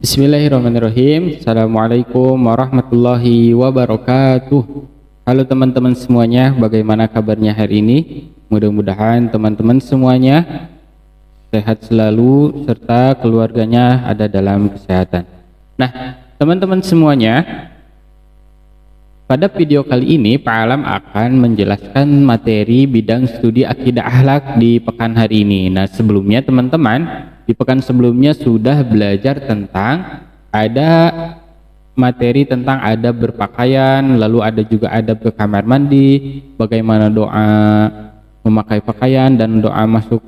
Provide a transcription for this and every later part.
Bismillahirrahmanirrahim. Assalamualaikum warahmatullahi wabarakatuh. Halo teman-teman semuanya, bagaimana kabarnya hari ini? Mudah-mudahan teman-teman semuanya sehat selalu serta keluarganya ada dalam kesehatan. Nah, teman-teman semuanya, pada video kali ini Pak Alam akan menjelaskan materi bidang studi akidah akhlak di pekan hari ini. Nah, sebelumnya teman-teman, di pekan sebelumnya sudah belajar tentang ada materi tentang adab berpakaian, lalu ada juga adab ke kamar mandi, bagaimana doa memakai pakaian dan doa masuk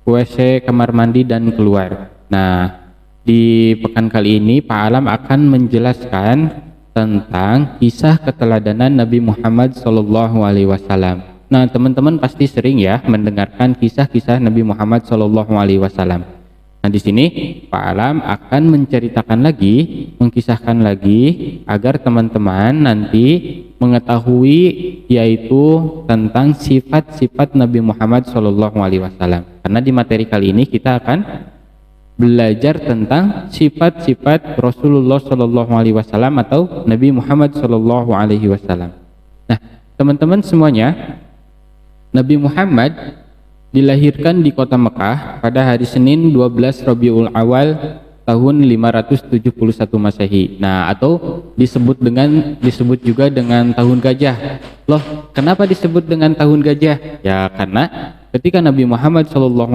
WC, kamar mandi dan keluar. Nah, di pekan kali ini Pak Alam akan menjelaskan tentang kisah keteladanan Nabi Muhammad SAW. Nah, teman-teman pasti sering ya mendengarkan kisah-kisah Nabi Muhammad SAW. Nah, di sini Pak Alam akan menceritakan lagi, mengkisahkan lagi agar teman-teman nanti mengetahui yaitu tentang sifat-sifat Nabi Muhammad SAW. Karena di materi kali ini kita akan belajar tentang sifat-sifat Rasulullah SAW atau Nabi Muhammad SAW. Nah, teman-teman semuanya, Nabi Muhammad dilahirkan di kota Mekah pada hari Senin 12 Rabiul Awal tahun 571 Masehi. Nah, atau disebut juga dengan tahun gajah. Loh, kenapa disebut dengan tahun gajah? Ya, karena ketika Nabi Muhammad SAW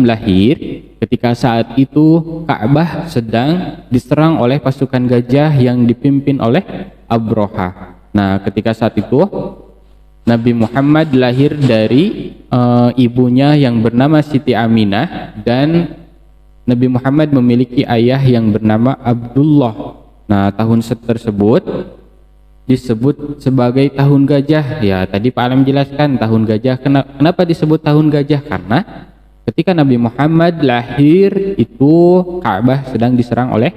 lahir, ketika saat itu Ka'bah sedang diserang oleh pasukan gajah yang dipimpin oleh Abraha. Nah, ketika saat itu Nabi Muhammad lahir dari ibunya yang bernama Siti Aminah, dan Nabi Muhammad memiliki ayah yang bernama Abdullah. Nah, tahun tersebut disebut sebagai tahun gajah. Ya, tadi Pak Alam jelaskan tahun gajah. Kenapa disebut tahun gajah? Karena ketika Nabi Muhammad lahir itu Ka'bah sedang diserang oleh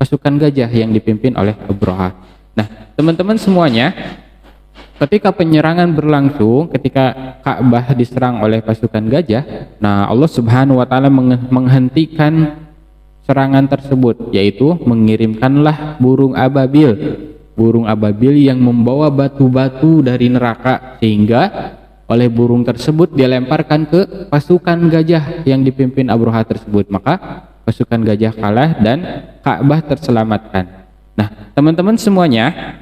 pasukan gajah yang dipimpin oleh Abraha. Nah, teman-teman semuanya, ketika penyerangan berlangsung, ketika Ka'bah diserang oleh pasukan gajah, nah Allah Subhanahu wa taala menghentikan serangan tersebut, yaitu mengirimkanlah burung ababil yang membawa batu-batu dari neraka, sehingga oleh burung tersebut dilemparkan ke pasukan gajah yang dipimpin Abraha tersebut. Maka pasukan gajah kalah dan Ka'bah terselamatkan. Nah, teman-teman semuanya,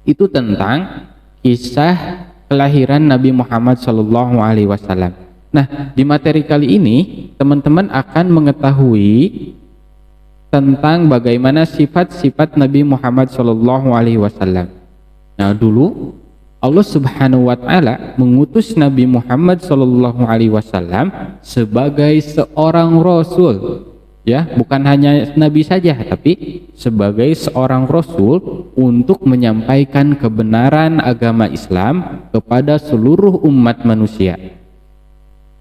itu tentang kisah kelahiran Nabi Muhammad SAW. Nah, di materi kali ini teman-teman akan mengetahui tentang bagaimana sifat-sifat Nabi Muhammad SAW. Nah, dulu Allah Subhanahu wa taala mengutus Nabi Muhammad SAW sebagai seorang rasul. Ya, bukan hanya nabi saja, tapi sebagai seorang rasul untuk menyampaikan kebenaran agama Islam kepada seluruh umat manusia.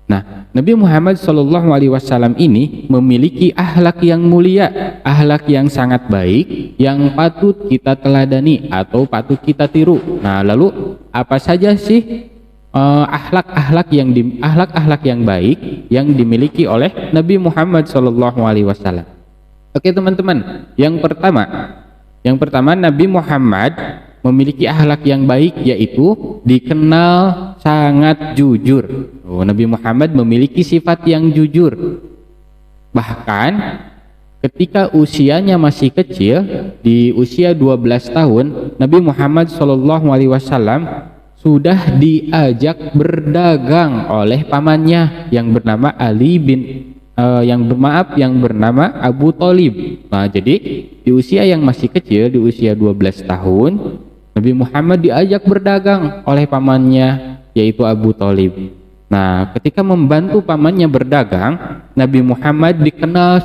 Nah, Nabi Muhammad SAW ini memiliki akhlak yang mulia, akhlak yang sangat baik, yang patut kita teladani atau patut kita tiru. Nah, lalu apa saja sih akhlak-akhlak yang baik yang dimiliki oleh Nabi Muhammad SAW? Oke teman-teman, yang pertama Nabi Muhammad memiliki akhlak yang baik, yaitu dikenal sangat jujur. Nabi Muhammad memiliki sifat yang jujur. Bahkan ketika usianya masih kecil, di usia 12 tahun, Nabi Muhammad SAW sudah diajak berdagang oleh pamannya yang bernama yang bernama Abu Thalib. Nah, jadi di usia yang masih kecil, di usia 12 tahun, Nabi Muhammad diajak berdagang oleh pamannya yaitu Abu Thalib. Nah, ketika membantu pamannya berdagang, Nabi Muhammad dikenal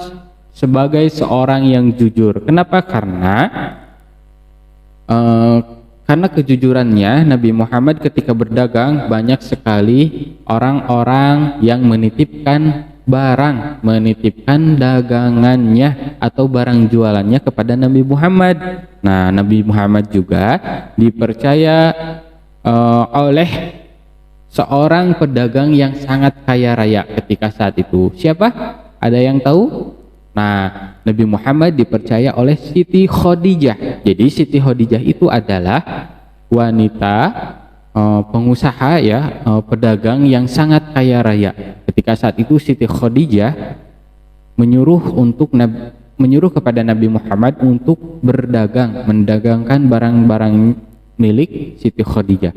sebagai seorang yang jujur. Kenapa? Karena kejujurannya Nabi Muhammad ketika berdagang banyak sekali orang-orang yang menitipkan menitipkan dagangannya atau barang jualannya kepada Nabi Muhammad. Nah, Nabi Muhammad juga dipercaya oleh seorang pedagang yang sangat kaya raya ketika saat itu. Siapa? Ada yang tahu? Nah, Nabi Muhammad dipercaya oleh Siti Khadijah. Jadi Siti Khadijah itu adalah wanita pengusaha ya, pedagang yang sangat kaya raya. Ketika saat itu Siti Khadijah menyuruh kepada Nabi Muhammad untuk mendagangkan barang-barang milik Siti Khadijah.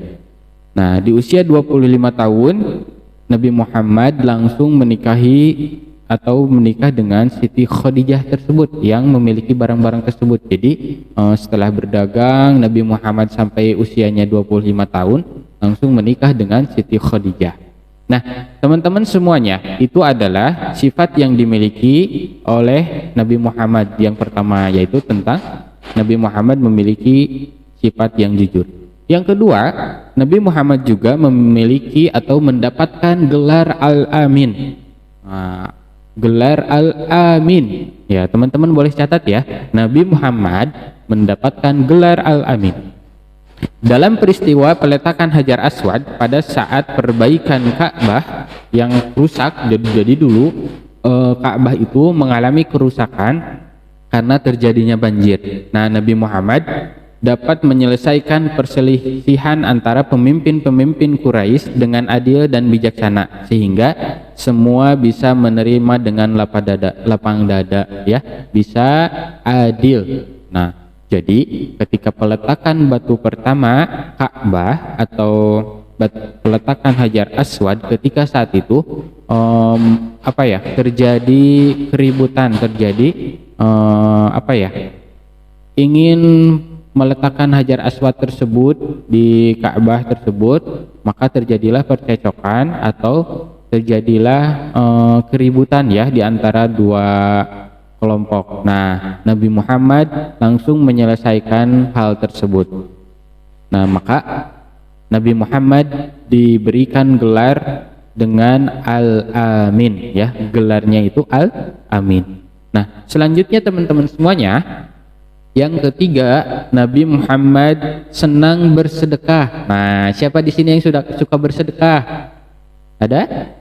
Nah, di usia 25 tahun Nabi Muhammad langsung menikah dengan Siti Khadijah tersebut yang memiliki barang-barang tersebut. Jadi setelah berdagang Nabi Muhammad sampai usianya 25 tahun langsung menikah dengan Siti Khadijah. Nah, teman-teman semuanya, itu adalah sifat yang dimiliki oleh Nabi Muhammad. Yang pertama yaitu tentang Nabi Muhammad memiliki sifat yang jujur. Yang kedua, Nabi Muhammad juga memiliki atau mendapatkan gelar Al-Amin. Nah, gelar Al-Amin. Ya, teman-teman boleh catat ya. Nabi Muhammad mendapatkan gelar Al-Amin. Dalam peristiwa peletakan Hajar Aswad pada saat perbaikan Ka'bah yang rusak, jadi dulu Ka'bah itu mengalami kerusakan karena terjadinya banjir. Nah, Nabi Muhammad dapat menyelesaikan perselisihan antara pemimpin-pemimpin Quraisy dengan adil dan bijaksana sehingga semua bisa menerima dengan lapang dada ya, bisa adil. Nah, jadi ketika peletakan batu pertama Ka'bah atau peletakan Hajar Aswad, ketika saat itu terjadi keributan, ingin meletakkan Hajar Aswad tersebut di Ka'bah tersebut, maka terjadilah percecokan atau terjadilah keributan ya di antara dua kelompok. Nah, Nabi Muhammad langsung menyelesaikan hal tersebut. Nah, maka Nabi Muhammad diberikan gelar dengan Al-Amin ya, gelarnya itu Al-Amin. Nah, selanjutnya teman-teman semuanya, yang ketiga, Nabi Muhammad senang bersedekah. Nah, siapa di sini yang suka bersedekah? Ada?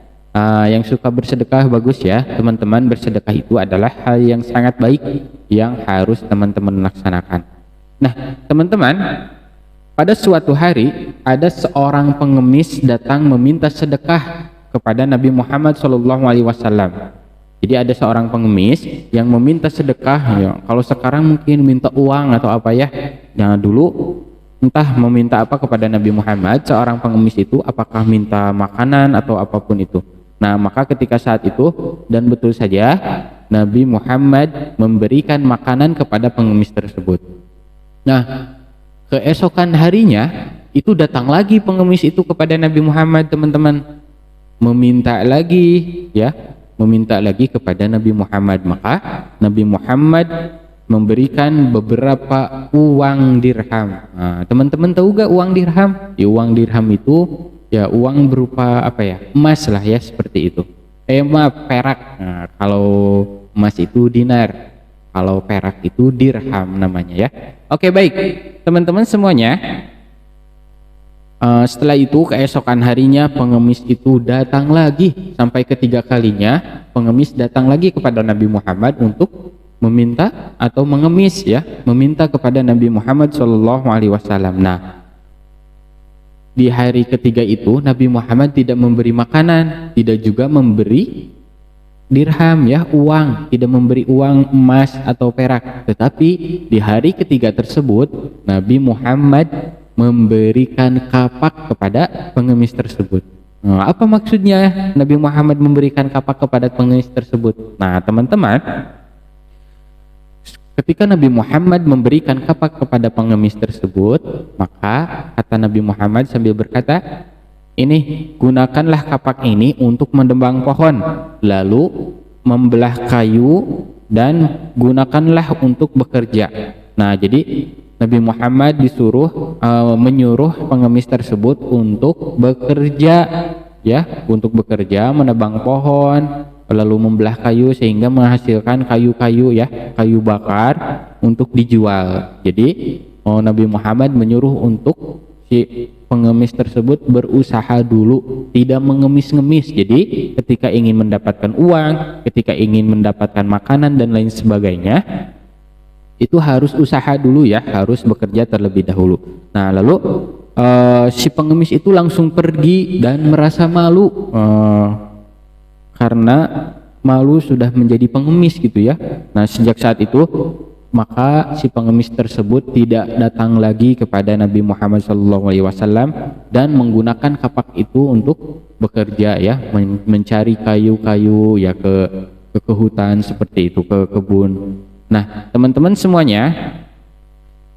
Yang suka bersedekah, bagus ya teman-teman. Bersedekah itu adalah hal yang sangat baik yang harus teman-teman laksanakan. Nah, teman-teman, pada suatu hari ada seorang pengemis datang meminta sedekah kepada Nabi Muhammad SAW. Jadi ada seorang pengemis yang meminta sedekah ya. Kalau sekarang mungkin minta uang atau apa ya. Jangan dulu entah meminta apa kepada Nabi Muhammad, seorang pengemis itu apakah minta makanan atau apapun itu. Nah, maka ketika saat itu, dan betul saja, Nabi Muhammad memberikan makanan kepada pengemis tersebut. Nah, keesokan harinya, itu datang lagi pengemis itu kepada Nabi Muhammad, teman-teman. Meminta lagi kepada Nabi Muhammad. Maka Nabi Muhammad memberikan beberapa uang dirham. Nah, teman-teman tahu gak uang dirham? Ya, uang dirham itu ya uang berupa emas lah ya, seperti itu. Perak. Nah, kalau emas itu dinar, kalau perak itu dirham namanya ya. Oke, baik teman-teman semuanya. Setelah itu keesokan harinya pengemis itu datang lagi, sampai ketiga kalinya pengemis datang lagi kepada Nabi Muhammad untuk meminta atau mengemis ya, meminta kepada Nabi Muhammad SAW. Nah, di hari ketiga itu Nabi Muhammad tidak memberi makanan, tidak juga memberi dirham ya, uang, tidak memberi uang emas atau perak. Tetapi di hari ketiga tersebut Nabi Muhammad memberikan kapak kepada pengemis tersebut. Nah, apa maksudnya Nabi Muhammad memberikan kapak kepada pengemis tersebut? Nah, teman-teman, ketika Nabi Muhammad memberikan kapak kepada pengemis tersebut, maka kata Nabi Muhammad sambil berkata, ini gunakanlah kapak ini untuk mendebang pohon, lalu membelah kayu dan gunakanlah untuk bekerja. Nah, jadi Nabi Muhammad menyuruh pengemis tersebut untuk bekerja, ya, untuk bekerja menebang pohon, lalu membelah kayu sehingga menghasilkan kayu-kayu, ya, kayu bakar untuk dijual. Jadi Nabi Muhammad menyuruh untuk si pengemis tersebut berusaha dulu, tidak mengemis-ngemis. Jadi ketika ingin mendapatkan uang, ketika ingin mendapatkan makanan dan lain sebagainya, itu harus usaha dulu, ya, harus bekerja terlebih dahulu. Nah, lalu si pengemis itu langsung pergi dan merasa malu karena malu sudah menjadi pengemis gitu, ya. Nah, sejak saat itu maka si pengemis tersebut tidak datang lagi kepada Nabi Muhammad SAW dan menggunakan kapak itu untuk bekerja, ya, mencari kayu-kayu, ya, ke hutan seperti itu, ke kebun. Nah, teman-teman semuanya,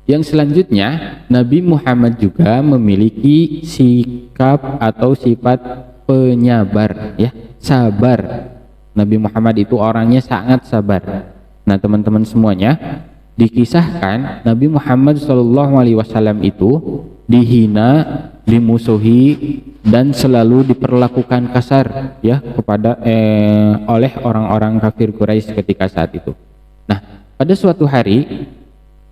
yang selanjutnya Nabi Muhammad juga memiliki sikap atau sifat penyabar, ya, sabar. Nabi Muhammad itu orangnya sangat sabar. Nah, teman-teman semuanya, dikisahkan Nabi Muhammad SAW itu dihina, dimusuhi, dan selalu diperlakukan kasar, ya, oleh orang-orang kafir Quraisy ketika saat itu. Nah, pada suatu hari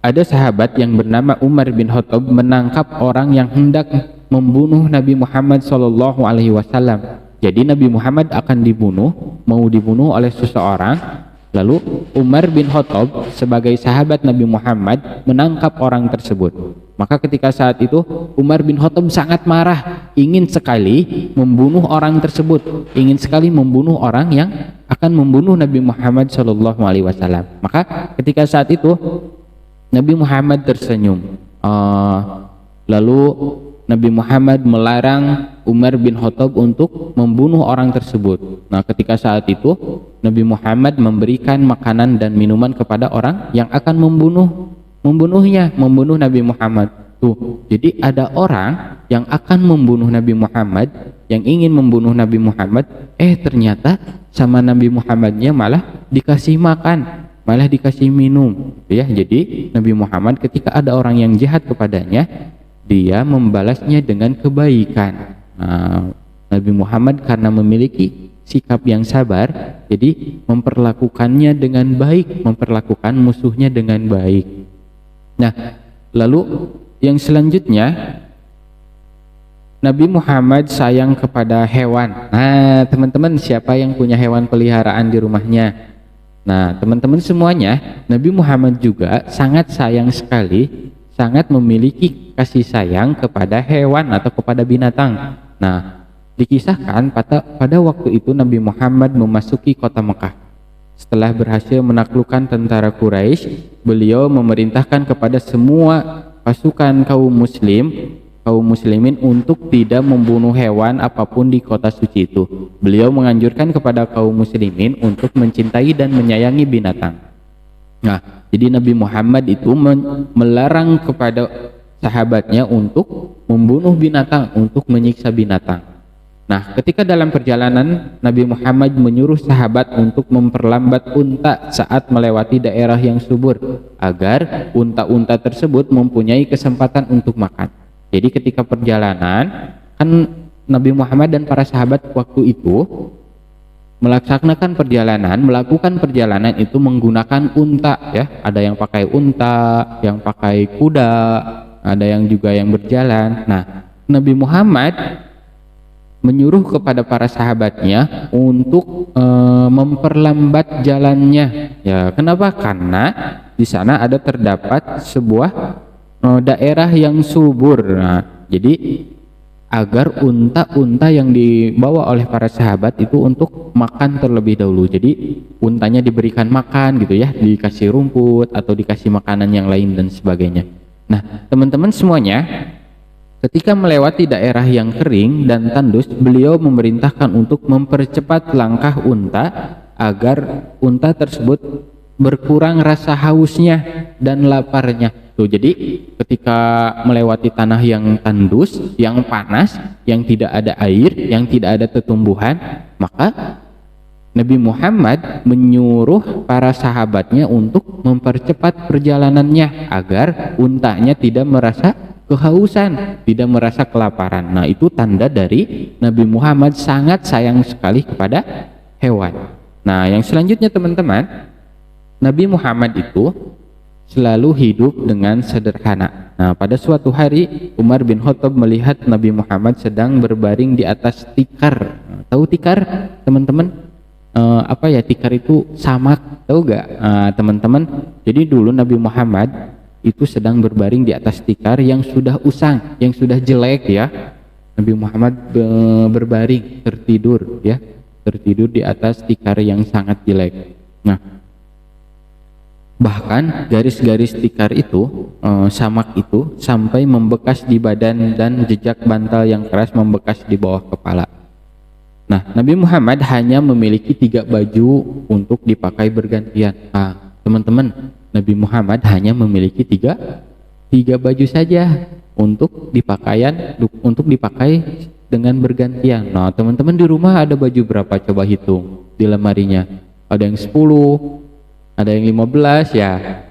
ada sahabat yang bernama Umar bin Khattab menangkap orang yang hendak membunuh Nabi Muhammad SAW. Jadi Nabi Muhammad akan mau dibunuh oleh seseorang. Lalu Umar bin Khattab sebagai sahabat Nabi Muhammad menangkap orang tersebut. Maka ketika saat itu Umar bin Khattab sangat marah, ingin sekali membunuh orang tersebut, ingin sekali membunuh orang yang akan membunuh Nabi Muhammad SAW. Maka ketika saat itu Nabi Muhammad tersenyum. Lalu Nabi Muhammad melarang Umar bin Khattab untuk membunuh orang tersebut. Nah, ketika saat itu Nabi Muhammad memberikan makanan dan minuman kepada orang yang akan membunuh Nabi Muhammad. Tuh, jadi ada orang yang akan membunuh Nabi Muhammad, yang ingin membunuh Nabi Muhammad, ternyata sama Nabi Muhammadnya malah dikasih makan, malah dikasih minum, ya. Jadi Nabi Muhammad ketika ada orang yang jahat kepadanya, dia membalasnya dengan kebaikan. Nah, Nabi Muhammad karena memiliki sikap yang sabar, jadi memperlakukannya dengan baik, memperlakukan musuhnya dengan baik. Nah, lalu yang selanjutnya, Nabi Muhammad sayang kepada hewan. Nah, teman-teman, siapa yang punya hewan peliharaan di rumahnya? Nah, teman-teman semuanya, Nabi Muhammad juga sangat sayang sekali, sangat memiliki kasih sayang kepada hewan atau kepada binatang. Nah, dikisahkan pada waktu itu Nabi Muhammad memasuki kota Mekah. Setelah berhasil menaklukkan tentara Quraisy, beliau memerintahkan kepada semua pasukan kaum muslimin untuk tidak membunuh hewan apapun di kota suci itu. Beliau menganjurkan kepada kaum muslimin untuk mencintai dan menyayangi binatang. Nah, jadi Nabi Muhammad itu melarang kepada sahabatnya untuk membunuh binatang, untuk menyiksa binatang. Nah, ketika dalam perjalanan Nabi Muhammad menyuruh sahabat untuk memperlambat unta saat melewati daerah yang subur, agar unta-unta tersebut mempunyai kesempatan untuk makan. Jadi ketika perjalanan, kan Nabi Muhammad dan para sahabat waktu itu melakukan perjalanan itu menggunakan unta, ya. Ada yang pakai unta, yang pakai kuda, ada yang juga yang berjalan. Nah, Nabi Muhammad menyuruh kepada para sahabatnya untuk memperlambat jalannya. Ya, kenapa? Karena di sana terdapat sebuah daerah yang subur. Nah, jadi agar unta-unta yang dibawa oleh para sahabat itu untuk makan terlebih dahulu. Jadi untanya diberikan makan gitu, ya, dikasih rumput atau dikasih makanan yang lain dan sebagainya. Nah, teman-teman semuanya, ketika melewati daerah yang kering dan tandus, beliau memerintahkan untuk mempercepat langkah unta agar unta tersebut berkurang rasa hausnya dan laparnya. Tuh, jadi ketika melewati tanah yang tandus, yang panas, yang tidak ada air, yang tidak ada tumbuhan, maka Nabi Muhammad menyuruh para sahabatnya untuk mempercepat perjalanannya agar untanya tidak merasa kehausan, tidak merasa kelaparan. Nah, itu tanda dari Nabi Muhammad sangat sayang sekali kepada hewan. Nah, yang selanjutnya teman-teman, Nabi Muhammad itu selalu hidup dengan sederhana. Nah, pada suatu hari Umar bin Khattab melihat Nabi Muhammad sedang berbaring di atas tikar. Tahu tikar, teman-teman? Apa ya tikar itu? Samak, tahu gak teman-teman? Jadi dulu Nabi Muhammad itu sedang berbaring di atas tikar yang sudah usang, yang sudah jelek ya. Nabi Muhammad berbaring, tertidur ya, tertidur di atas tikar yang sangat jelek. Nah, bahkan garis-garis tikar itu, samak itu sampai membekas di badan dan jejak bantal yang keras membekas di bawah kepala. Nah, Nabi Muhammad hanya memiliki 3 baju untuk dipakai bergantian. Teman-teman, Nabi Muhammad hanya memiliki tiga baju saja untuk dipakai dengan bergantian. Nah, teman-teman di rumah ada baju berapa? Coba hitung di lemarinya. Ada yang 10, ada yang 15 ya,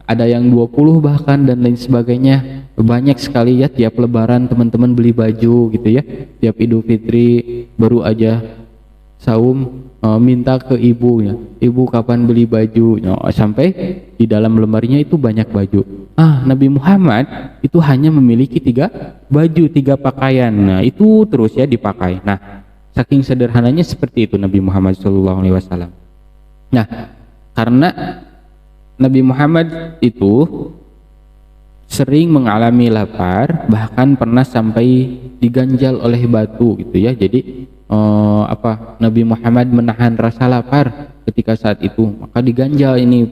ada yang 20 bahkan dan lain sebagainya. Banyak sekali ya, tiap lebaran teman-teman beli baju gitu ya, tiap Idul Fitri baru aja saum minta ke ibunya, ibu kapan beli baju, sampai di dalam lemarinya itu banyak baju. Nabi Muhammad itu hanya memiliki 3 baju, 3 pakaian. Nah, itu terus ya dipakai. Nah, saking sederhananya seperti itu Nabi Muhammad SAW. Nah, karena Nabi Muhammad itu sering mengalami lapar, bahkan pernah sampai diganjal oleh batu gitu ya. Jadi Nabi Muhammad menahan rasa lapar ketika saat itu, maka diganjal ini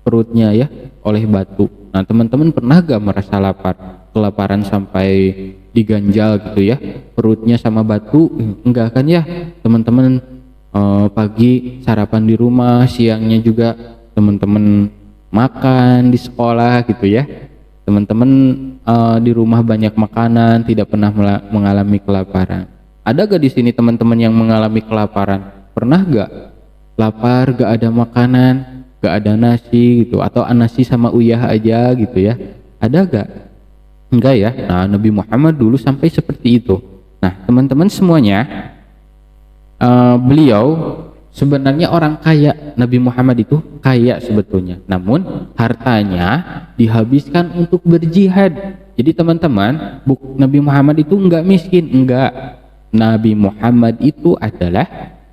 perutnya ya oleh batu. Nah, teman-teman pernah gak merasa lapar, kelaparan sampai diganjal gitu ya perutnya sama batu? Enggak kan ya teman-teman? Pagi sarapan di rumah, siangnya juga teman-teman makan di sekolah gitu ya. Teman-teman di rumah banyak makanan, tidak pernah mengalami kelaparan. Ada gak di sini teman-teman yang mengalami kelaparan? Pernah gak lapar, gak ada makanan, gak ada nasi gitu, atau nasi sama uyah aja gitu ya? Ada gak? Enggak ya. Nah, Nabi Muhammad dulu sampai seperti itu. Nah, teman-teman semuanya, beliau sebenarnya orang kaya. Nabi Muhammad itu kaya sebetulnya, namun hartanya dihabiskan untuk berjihad. Jadi teman-teman, Nabi Muhammad itu enggak miskin, enggak. Nabi Muhammad itu adalah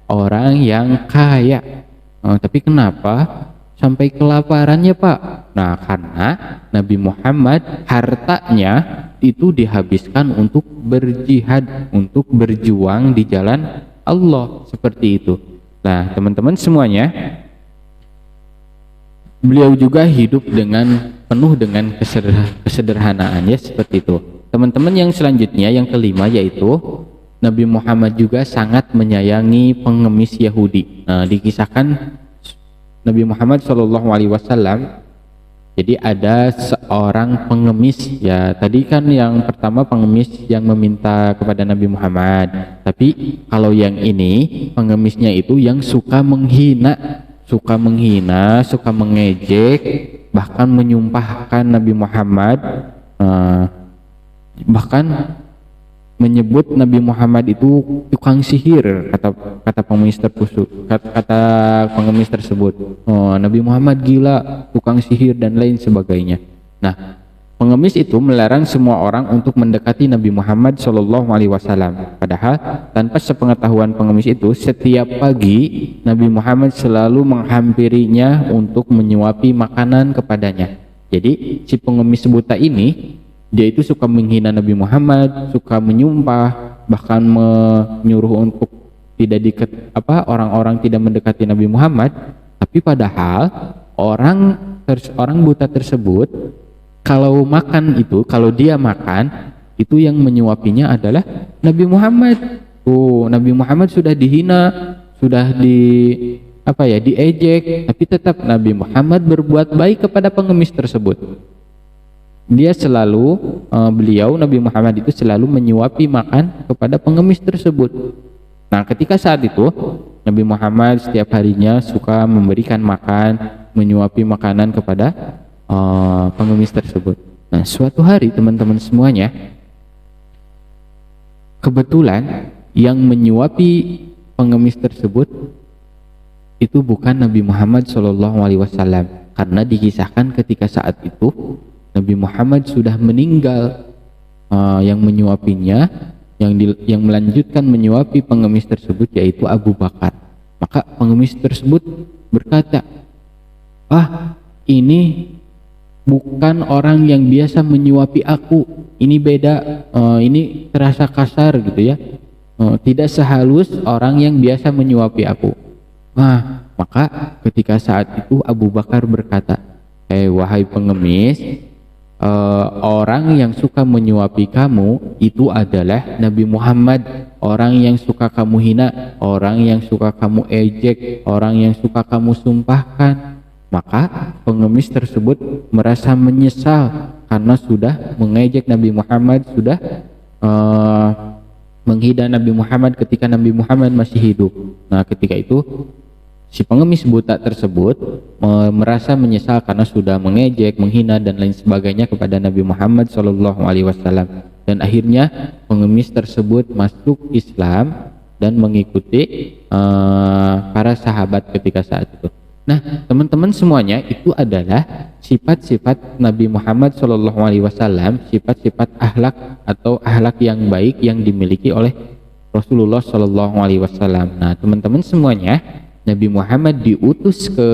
orang yang kaya. Tapi kenapa sampai kelaparannya, Pak? Nah, karena Nabi Muhammad hartanya itu dihabiskan untuk berjihad, untuk berjuang di jalan Allah, seperti itu. Nah, teman-teman semuanya, beliau juga hidup dengan penuh dengan kesederhanaan ya, seperti itu. Teman-teman yang selanjutnya, yang kelima, yaitu Nabi Muhammad juga sangat menyayangi pengemis Yahudi. Nah, dikisahkan Nabi Muhammad SAW, jadi ada seorang pengemis ya. Tadi kan yang pertama pengemis yang meminta kepada Nabi Muhammad. Tapi kalau yang ini pengemisnya itu yang suka menghina, suka mengejek, bahkan menyumpahkan Nabi Muhammad, bahkan menyebut Nabi Muhammad itu tukang sihir, kata pengemis tersebut. Nabi Muhammad gila, tukang sihir dan lain sebagainya. Nah, pengemis itu melarang semua orang untuk mendekati Nabi Muhammad SAW. Padahal tanpa sepengetahuan pengemis itu, setiap pagi Nabi Muhammad selalu menghampirinya untuk menyuapi makanan kepadanya. Jadi si pengemis buta ini, dia itu suka menghina Nabi Muhammad, suka menyumpah, bahkan menyuruh untuk orang-orang tidak mendekati Nabi Muhammad. Tapi padahal orang buta tersebut kalau dia makan itu yang menyuapinya adalah Nabi Muhammad. Nabi Muhammad sudah dihina, sudah diejek, tapi tetap Nabi Muhammad berbuat baik kepada pengemis tersebut. Dia selalu, Nabi Muhammad itu selalu menyuapi makan kepada pengemis tersebut. Nah, ketika saat itu Nabi Muhammad setiap harinya suka memberikan makan, menyuapi makanan kepada pengemis tersebut. Nah, suatu hari teman-teman semuanya, kebetulan yang menyuapi pengemis tersebut itu bukan Nabi Muhammad SAW, karena dikisahkan ketika saat itu Nabi Muhammad sudah meninggal. Yang menyuapinya, yang melanjutkan menyuapi pengemis tersebut yaitu Abu Bakar. Maka pengemis tersebut berkata, ini bukan orang yang biasa menyuapi aku, ini beda, ini terasa kasar gitu ya, tidak sehalus orang yang biasa menyuapi aku. Maka ketika saat itu Abu Bakar berkata, wahai pengemis, orang yang suka menyuapi kamu itu adalah Nabi Muhammad. Orang yang suka kamu hina, orang yang suka kamu ejek, orang yang suka kamu sumpahkan. Maka pengemis tersebut merasa menyesal karena sudah mengejek Nabi Muhammad, sudah menghina Nabi Muhammad ketika Nabi Muhammad masih hidup. Nah, ketika itu si pengemis buta tersebut merasa menyesal karena sudah mengejek, menghina dan lain sebagainya kepada Nabi Muhammad SAW. Dan akhirnya pengemis tersebut masuk Islam dan mengikuti para sahabat ketika saat itu. Nah, teman-teman semuanya, itu adalah sifat-sifat Nabi Muhammad SAW, sifat-sifat akhlak atau akhlak yang baik yang dimiliki oleh Rasulullah SAW. Nah, teman-teman semuanya, Nabi Muhammad diutus ke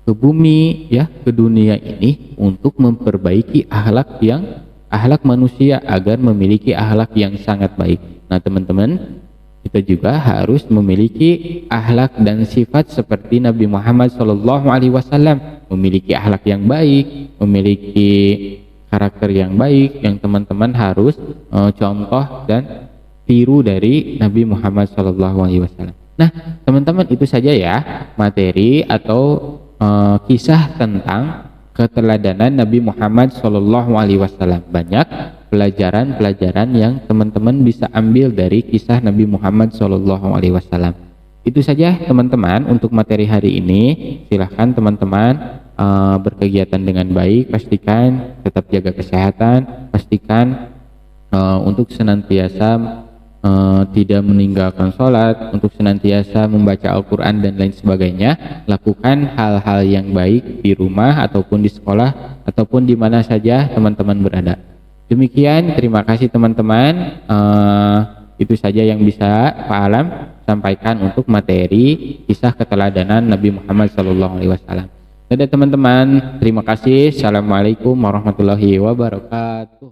bumi ya, ke dunia ini untuk memperbaiki akhlak manusia agar memiliki akhlak yang sangat baik. Nah, teman-teman, kita juga harus memiliki akhlak dan sifat seperti Nabi Muhammad SAW, memiliki akhlak yang baik, memiliki karakter yang baik yang teman-teman harus contoh dan tiru dari Nabi Muhammad SAW. Nah, teman-teman, itu saja ya materi atau kisah tentang keteladanan Nabi Muhammad SAW. Banyak pelajaran-pelajaran yang teman-teman bisa ambil dari kisah Nabi Muhammad SAW. Itu saja teman-teman untuk materi hari ini. Silahkan teman-teman berkegiatan dengan baik, pastikan tetap jaga kesehatan, pastikan untuk senantiasa tidak meninggalkan sholat, untuk senantiasa membaca Al-Quran dan lain sebagainya. Lakukan hal-hal yang baik di rumah ataupun di sekolah ataupun di mana saja teman-teman berada. Demikian, terima kasih teman-teman. Itu saja yang bisa Pak Alam sampaikan untuk materi kisah keteladanan Nabi Muhammad SAW. Dadah teman-teman, terima kasih. Assalamualaikum warahmatullahi wabarakatuh.